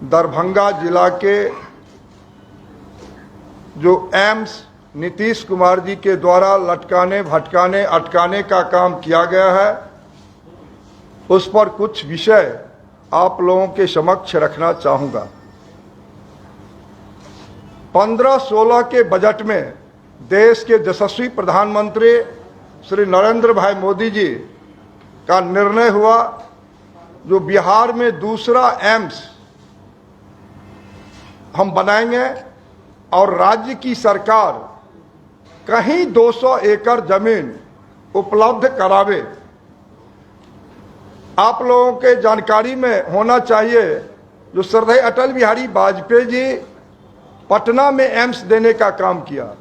दरभंगा जिला के जो एम्स नीतीश कुमार जी के द्वारा लटकाने, भटकाने, अटकाने का काम किया गया है, उस पर कुछ विषय आप लोगों के समक्ष रखना चाहूँगा। 15-16 के बजट में देश के यशस्वी प्रधानमंत्री श्री नरेंद्र भाई मोदी जी का निर्णय हुआ जो बिहार में दूसरा एम्स हम बनाएंगे और राज्य की सरकार कहीं 200 एकड़ जमीन उपलब्ध करावे। आप लोगों के जानकारी में होना चाहिए जो श्रद्धेय अटल बिहारी वाजपेयी जी पटना में एम्स देने का काम किया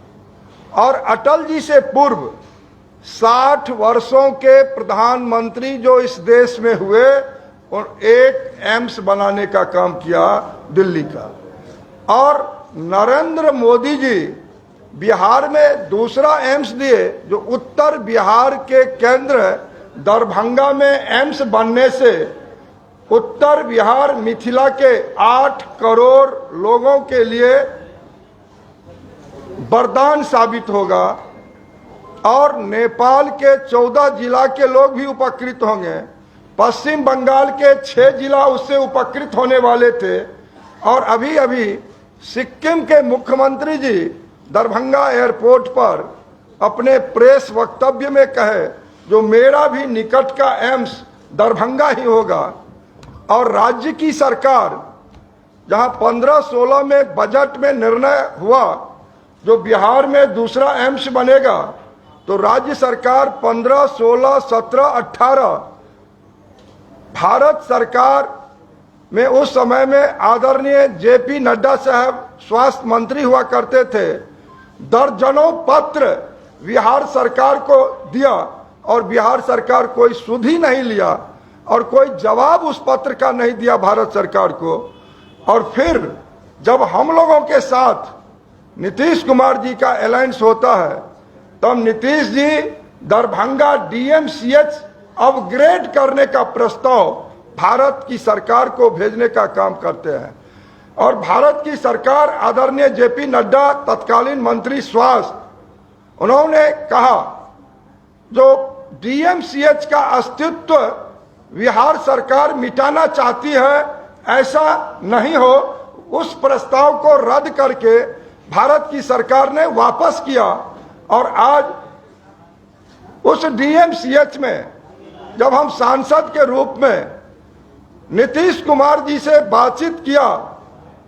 और अटल जी से पूर्व 60 वर्षों के प्रधानमंत्री जो इस देश में हुए और एक एम्स बनाने का काम किया दिल्ली का, और नरेंद्र मोदी जी बिहार में दूसरा एम्स दिए जो उत्तर बिहार के केंद्र दरभंगा में एम्स बनने से उत्तर बिहार मिथिला के 8 करोड़ लोगों के लिए वरदान साबित होगा और नेपाल के 14 जिला के लोग भी उपकृत होंगे। पश्चिम बंगाल के 6 जिला उससे उपकृत होने वाले थे और अभी अभी सिक्किम के मुख्यमंत्री जी दरभंगा एयरपोर्ट पर अपने प्रेस वक्तव्य में कहे जो मेरा भी निकट का एम्स दरभंगा ही होगा। और राज्य की सरकार जहां 15-16 में बजट में निर्णय हुआ जो बिहार में दूसरा एम्स बनेगा, तो राज्य सरकार 15, 16, 17, 18 भारत सरकार में उस समय में आदरणीय जेपी नड्डा साहब स्वास्थ्य मंत्री हुआ करते थे, दर्जनों पत्र बिहार सरकार को दिया और बिहार सरकार कोई सुध ही नहीं लिया और कोई जवाब उस पत्र का नहीं दिया भारत सरकार को। और फिर जब हम लोगों के साथ नीतीश कुमार जी का अलायंस होता है तब नीतीश जी दरभंगा डीएमसीएच अपग्रेड करने का प्रस्ताव भारत की सरकार को भेजने का काम करते हैं और भारत की सरकार आदरणीय जेपी नड्डा तत्कालीन मंत्री स्वास्थ्य, उन्होंने कहा जो डीएमसीएच का अस्तित्व बिहार सरकार मिटाना चाहती है, ऐसा नहीं हो। उस प्रस्ताव को रद्द करके भारत की सरकार ने वापस किया और आज उस डीएमसीएच में जब हम सांसद के रूप में नीतीश कुमार जी से बातचीत किया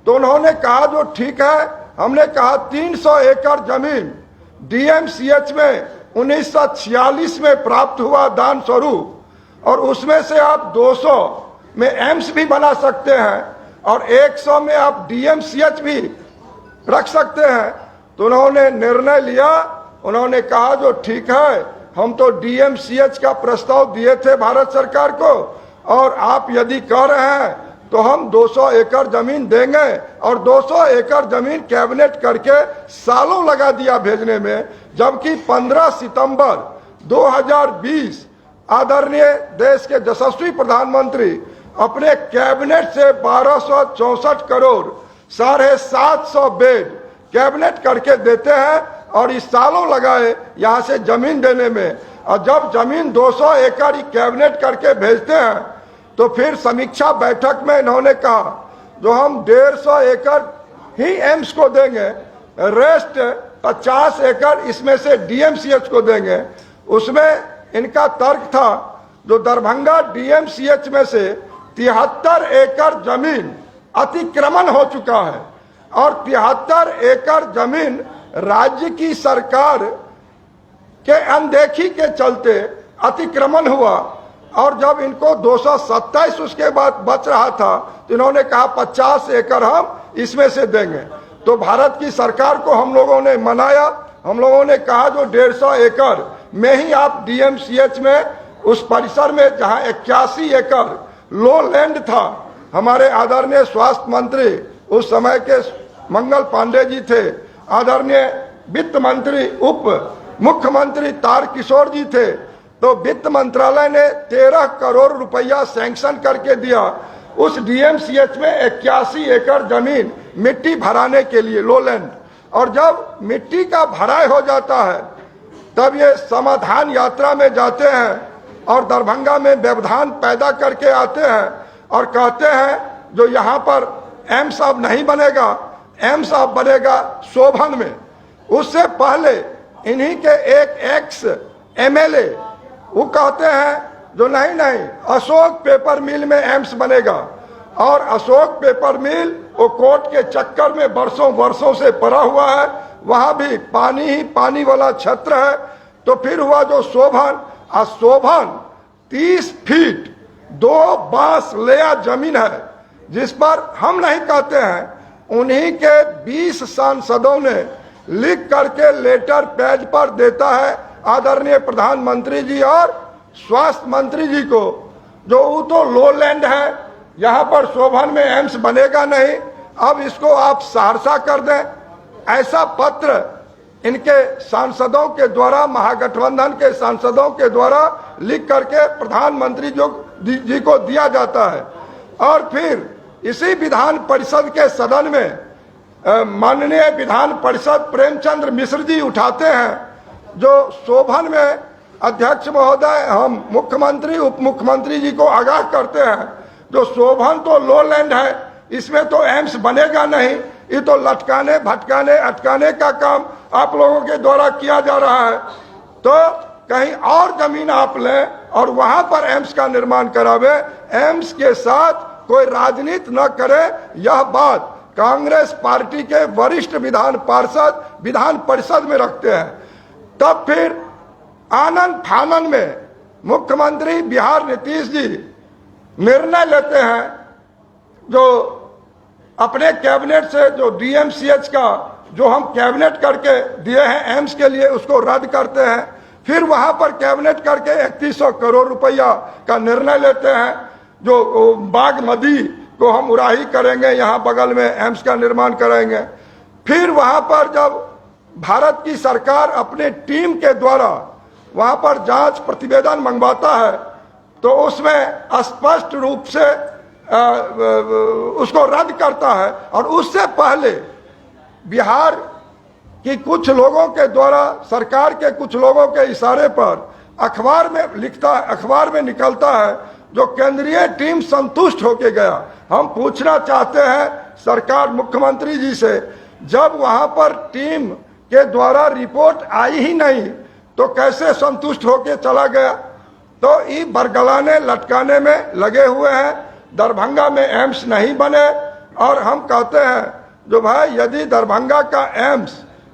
तो उन्होंने कहा जो ठीक है, हमने कहा 300 एकड़ जमीन डीएमसीएच में 1946 में प्राप्त हुआ दान स्वरूप और उसमें से आप 200 में एम्स भी बना सकते हैं और 100 में आप डीएमसीएच भी रख सकते हैं। तो उन्होंने निर्णय लिया, उन्होंने कहा जो ठीक है, हम तो डीएमसीएच का प्रस्ताव दिए थे भारत सरकार को और आप यदि कह रहे हैं तो हम 200 एकड़ जमीन देंगे और 200 एकड़ जमीन कैबिनेट करके सालों लगा दिया भेजने में, जबकि 15 सितंबर 2020 आदरणीय देश के यशस्वी प्रधानमंत्री अपने कैबिनेट से 1264 करोड़ 750 बेड कैबिनेट करके देते हैं और इस सालों लगाए यहाँ से जमीन देने में। और जब जमीन 200 एकड़ कैबिनेट करके भेजते हैं तो फिर समीक्षा बैठक में इन्होंने कहा जो हम 150 एकड़ ही एम्स को देंगे, रेस्ट 50 एकड़ इसमें से डीएमसीएच को देंगे। उसमें इनका तर्क था जो दरभंगा डीएमसीएच में से 73 एकड़ जमीन अतिक्रमण हो चुका है और 73 एकड़ जमीन राज्य की सरकार के अनदेखी के चलते अतिक्रमण हुआ और जब इनको 227 उसके बाद बच रहा था तो इन्होंने कहा 50 एकड़ हम इसमें से देंगे। तो भारत की सरकार को हम लोगों ने मनाया, हम लोगों ने कहा जो 150 एकड़ में ही आप डीएमसीएच में उस परिसर में जहां 81 एकड़ लो लैंड था, हमारे आदरणीय स्वास्थ्य मंत्री उस समय के मंगल पांडे जी थे, आदरणीय वित्त मंत्री उप मुख्यमंत्री तारकिशोर जी थे, तो वित्त मंत्रालय ने 13 करोड़ रुपया सैंक्शन करके दिया उस डीएमसीएच में 81 एकड़ जमीन मिट्टी भराने के लिए लोलैंड, और जब मिट्टी का भराई हो जाता है तब ये समाधान यात्रा में जाते हैं और दरभंगा में व्यवधान पैदा करके आते हैं और कहते हैं जो यहाँ पर एम्स अब नहीं बनेगा, एम्स अब बनेगा शोभन में। उससे पहले इन्हीं के एक एक्स एमएलए वो कहते हैं जो नहीं अशोक पेपर मिल में एम्स बनेगा, और अशोक पेपर मिल वो कोर्ट के चक्कर में वर्षों से पड़ा हुआ है, वहां भी पानी ही पानी वाला क्षेत्र है। तो फिर हुआ जो शोभन, शोभन 30 फीट 2 बांस लेया जमीन है, जिस पर हम नहीं कहते हैं, उन्हीं के 20 सांसदों ने लिख करके लेटर पैड पर देता है आदरणीय प्रधानमंत्री जी और स्वास्थ्य मंत्री जी को, जो वो तो लोलैंड है, यहाँ पर शोभन में एम्स बनेगा नहीं, अब इसको आप सहरसा कर दें। ऐसा पत्र इनके सांसदों के द्वारा, महागठबंधन के सांसदों के द्वारा लिख करके प्रधानमंत्री जी को दिया जाता है। और फिर इसी विधान परिषद के सदन में माननीय विधान परिषद प्रेमचंद्र मिश्र जी उठाते हैं जो शोभन में अध्यक्ष महोदय हम मुख्यमंत्री उप मुख्यमंत्री जी को आगाह करते हैं, जो शोभन तो लोलैंड है, इसमें तो एम्स बनेगा नहीं, ये तो लटकाने भटकाने अटकाने का काम आप लोगों के द्वारा किया जा रहा है। तो कहीं और जमीन आप लें और वहां पर एम्स का निर्माण करावे, एम्स के साथ कोई राजनीति न करे, यह बात कांग्रेस पार्टी के वरिष्ठ विधान पार्षद विधान परिषद में रखते हैं। तब फिर आनंद फानन में मुख्यमंत्री बिहार नीतीश जी निर्णय लेते हैं, जो अपने कैबिनेट से जो डीएमसीएच का जो हम कैबिनेट करके दिए हैं एम्स के लिए, उसको रद्द करते हैं। फिर वहां पर कैबिनेट करके 3100 करोड़ रुपया का निर्णय लेते हैं, जो बागमती को हम उड़ाही करेंगे, यहाँ बगल में एम्स का निर्माण करेंगे। फिर वहां पर जब भारत की सरकार अपने टीम के द्वारा वहां पर जांच प्रतिवेदन मंगवाता है, तो उसमें स्पष्ट रूप से उसको रद्द करता है। और उससे पहले बिहार की कुछ लोगों के द्वारा, सरकार के कुछ लोगों के इशारे पर अखबार में निकलता है, जो केंद्रीय टीम संतुष्ट होके गया। हम पूछना चाहते हैं सरकार मुख्यमंत्री जी से, जब वहां पर टीम के द्वारा रिपोर्ट आई ही नहीं तो कैसे संतुष्ट होके चला गया? तो ये बरगलाने लटकाने में लगे हुए हैं। दरभंगा में एम्स नहीं बने, और हम कहते हैं जो भाई यदि दरभंगा का एम्स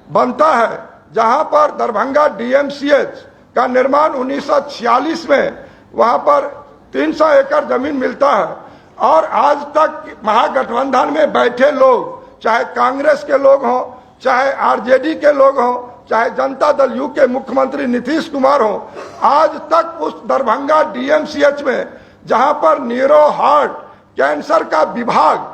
बनता है, जहां पर दरभंगा डीएमसीएच का निर्माण 1946 में वहां पर 300 एकड़ जमीन मिलता है, और आज तक महागठबंधन में बैठे लोग, चाहे कांग्रेस के लोग हों, चाहे आरजेडी के लोग हों, चाहे जनता दल यू के मुख्यमंत्री नीतीश कुमार हों, आज तक उस दरभंगा डीएमसीएच में जहां पर न्यूरो हार्ट कैंसर का विभाग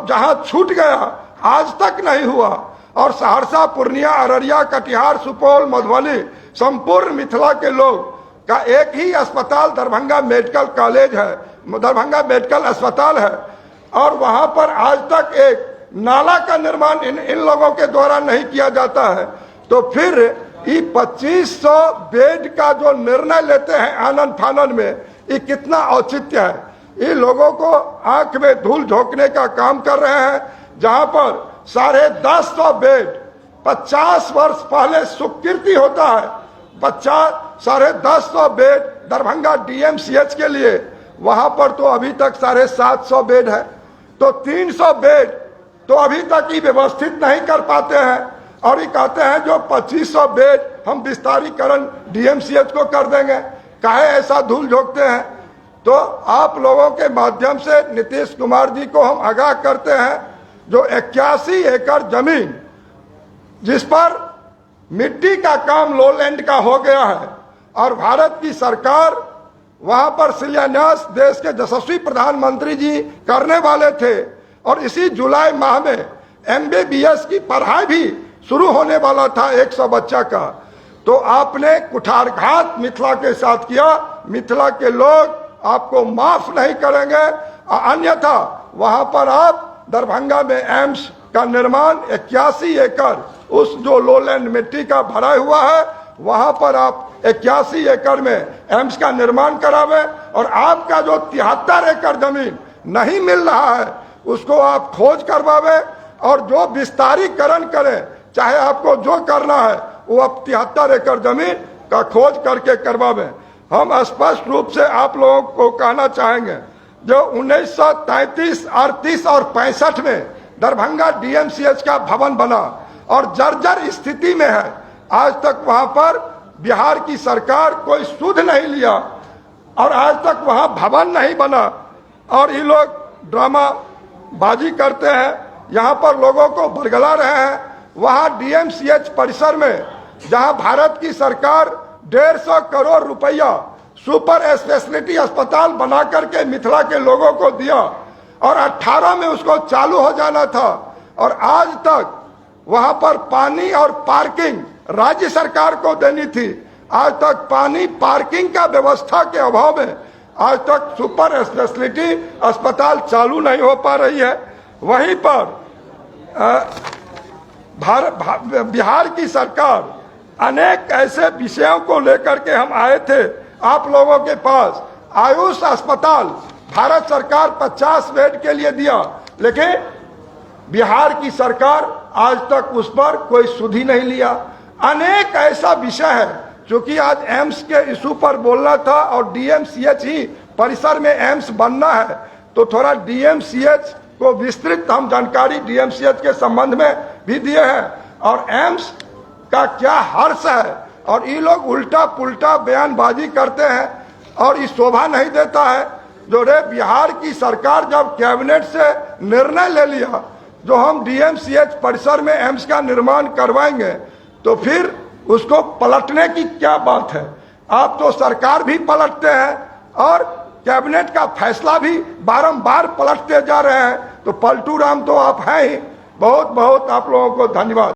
जहां छूट गया, आज तक नहीं हुआ। और सहरसा, पूर्णिया, अररिया, कटिहार, सुपौल, मधुबनी, संपूर्ण मिथिला के लोग का एक ही अस्पताल दरभंगा मेडिकल कॉलेज है, दरभंगा मेडिकल अस्पताल है, और वहां पर आज तक एक नाला का निर्माण इन लोगों के द्वारा नहीं किया जाता है। तो फिर ये 2500 बेड का जो निर्णय लेते हैं आनंद फानन में, ये कितना औचित्य है? ये लोगों को आंख में धूल झोंकने का काम कर रहे हैं, जहां पर 1050 बेड 50 वर्ष पहले स्वीकृति होता है, 1050 बेड दरभंगा डीएमसीएच के लिए, वहां पर तो अभी तक 750 बेड है। तो 300 बेड तो अभी तक ही व्यवस्थित नहीं कर पाते हैं, और ये कहते हैं जो 2500 बेड हम विस्तारीकरण डीएमसीएच को कर देंगे। काहे ऐसा धूल झोंकते हैं? तो आप लोगों के माध्यम से नीतीश कुमार जी को हम आगाह करते हैं, जो 81 एकड़ जमीन जिस पर मिट्टी का काम लोलैंड का हो गया है, और भारत की सरकार वहां पर शिलान्यास देश के यशस्वी प्रधानमंत्री जी करने वाले थे, और इसी जुलाई माह में एमबीबीएस की पढ़ाई भी शुरू होने वाला था 100 बच्चा का। तो आपने कुठारघात मिथिला के साथ किया। मिथिला के लोग आपको माफ नहीं करेंगे, अन्यथा वहां पर आप दरभंगा में एम्स का निर्माण 81 एकड़ उस जो लोलैंड मिट्टी का भरा हुआ है वहां पर आप 81 एकड़ में एम्स का निर्माण करावे और आपका जो 73 एकड़ जमीन नहीं मिल रहा है उसको आप खोज करवावे और जो विस्तारीकरण करें, चाहे आपको जो करना है वो आप 73 एकड़ जमीन का खोज करके करवावे। हम स्पष्ट रूप से आप लोगों को कहना चाहेंगे, जो 1933, 38 और 65 में दरभंगा डीएमसीएच का भवन बना और जर्जर स्थिति में है, आज तक वहां पर बिहार की सरकार कोई सुध नहीं लिया और आज तक वहां भवन नहीं बना और ये लोग ड्रामा बाजी करते हैं, यहाँ पर लोगों को बरगला रहे हैं। वहां डीएमसीएच परिसर में जहां भारत की सरकार 150 करोड़ रुपया सुपर स्पेशलिटी अस्पताल बना करके मिथिला के लोगों को दिया और 18 में उसको चालू हो जाना था और आज तक वहां पर पानी और पार्किंग राज्य सरकार को देनी थी। आज तक पानी पार्किंग का व्यवस्था के अभाव में आज तक सुपर स्पेशलिटी अस्पताल चालू नहीं हो पा रही है। वहीं पर बिहार की सरकार अनेक ऐसे विषयों को लेकर के हम आए थे आप लोगों के पास। आयुष अस्पताल भारत सरकार 50 बेड के लिए दिया, लेकिन बिहार की सरकार आज तक उस पर कोई सुध ही नहीं लिया। अनेक ऐसा विषय है, क्योंकि आज एम्स के इशू पर बोलना था और डीएमसीएच ही परिसर में एम्स बनना है, तो थोड़ा डीएमसीएच को विस्तृत हम जानकारी डीएमसीएच के संबंध में भी दिए हैं और एम्स का क्या हर्ष है। और ये लोग उल्टा पुल्टा बयानबाजी करते हैं और ये शोभा नहीं देता है। जो रे बिहार की सरकार जब कैबिनेट से निर्णय ले लिया जो हम डीएमसीएच परिसर में एम्स का निर्माण करवाएंगे, तो फिर उसको पलटने की क्या बात है। आप तो सरकार भी पलटते हैं और कैबिनेट का फैसला भी बारंबार पलटते जा रहे हैं, तो पलटू राम तो आप हैं ही। बहुत बहुत आप लोगों को धन्यवाद।